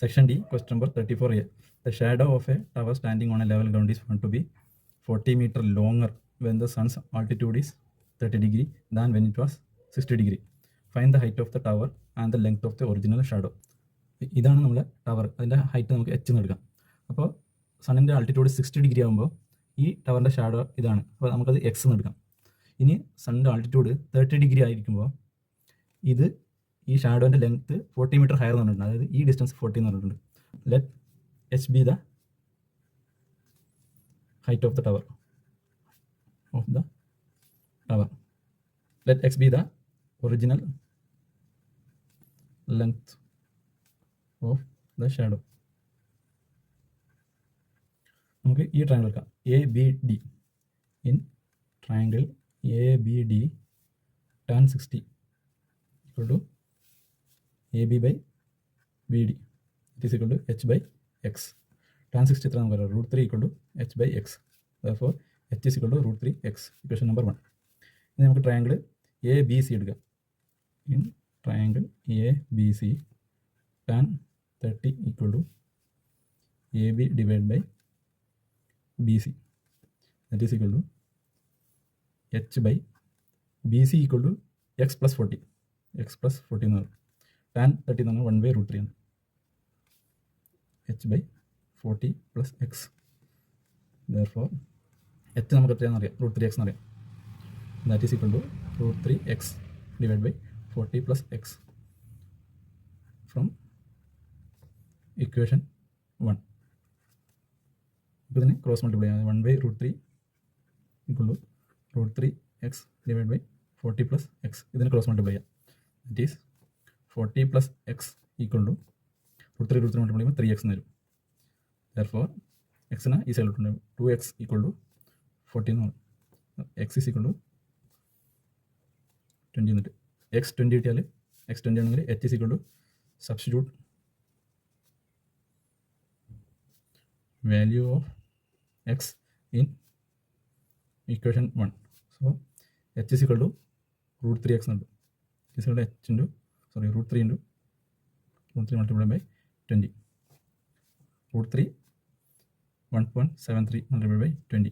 Section D, question number 34A. The shadow of a tower standing on a level ground is found to be 40 meters longer when the sun's altitude is 30 degree than when it was 60 degree. Find the height of the tower and the length of the original shadow. ഇതാണ് നമ്മുടെ tower. അതിൻ്റെ height നമുക്ക് H എന്ന് എടുക്കാം. അപ്പോൾ സണ്ണിൻ്റെ altitude 60 degree ആകുമ്പോൾ ഈ ടവറിൻ്റെ shadow ഇതാണ്. അപ്പോൾ നമുക്കത് എക്സ് എന്ന് എടുക്കാം. ഇനി സണ്ണിൻ്റെ ആൾട്ടിറ്റ്യൂഡ് 30 ഡിഗ്രി ആയിരിക്കുമ്പോൾ ഇത് ഈ ഷാഡോൻ്റെ ലെങ്ത്ത് 40 മീറ്റർ ഹയർ എന്ന് പറഞ്ഞിട്ടുണ്ട്. അതായത് ഈ ഡിസ്റ്റൻസ് 40 എന്ന് പറഞ്ഞിട്ടുണ്ട്. Let H B the height of the tower. Let x be the original length of the shadow. നമുക്ക് ഈ ട്രയാങ്കിൾ എടുക്കാം. A B D. In triangle A B D tan 60 equal to A B by B D it is equal to H by X. tan 60 എത്ര നമുക്ക് പറയാം? √3 equal to h by x. Therefore h is equal to √3x. Equation number 1. ഇനി നമുക്ക് triangle A B C എടുക്കാം. In triangle A B C tan 30 equal to A B divide by B C that is equal to H by B C equal to X plus 40. X plus 40 എന്ന് പറയും. tan 30 എന്ന് പറഞ്ഞാൽ 1/√3 ആണ്. H by 40 plus x. Therefore h നമുക്ക് എത്രയാണെന്ന് അറിയാം? √3x എന്നറിയാം. That is equal to √3x divide by 40 plus x from equation 1. ഇപ്പോൾ ഇതിന് ക്രോസ് മൾട്ടിപ്ലൈ ചെയ്യാം. 1/√3 equal to √3x divide by 40 plus x. ഇതിന് ക്രോസ് മൾട്ടിപ്ലൈ ചെയ്യാം. That is 40 plus x equal to √3 multiply ചെയ്യുമ്പോൾ 3x എന്ന് വരും. Therefore x ന് ഈ സൈഡിലോട്ടുണ്ട്. 2x equal to 40 എന്ന് പറയും. x is equal to 20 എന്നിട്ട് x 20 കിട്ടിയാൽ x 20 ആണെങ്കിൽ h is equal to substitute value of x in equation 1. So h is equal to √3x എന്നുണ്ട്. h is equal to √3 into √3 multiplied by 20. √3 1.73 multiplied by 20.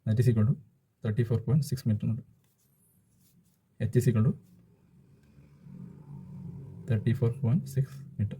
That is equal to 34.6 meter. H is equal to 34.6 meter.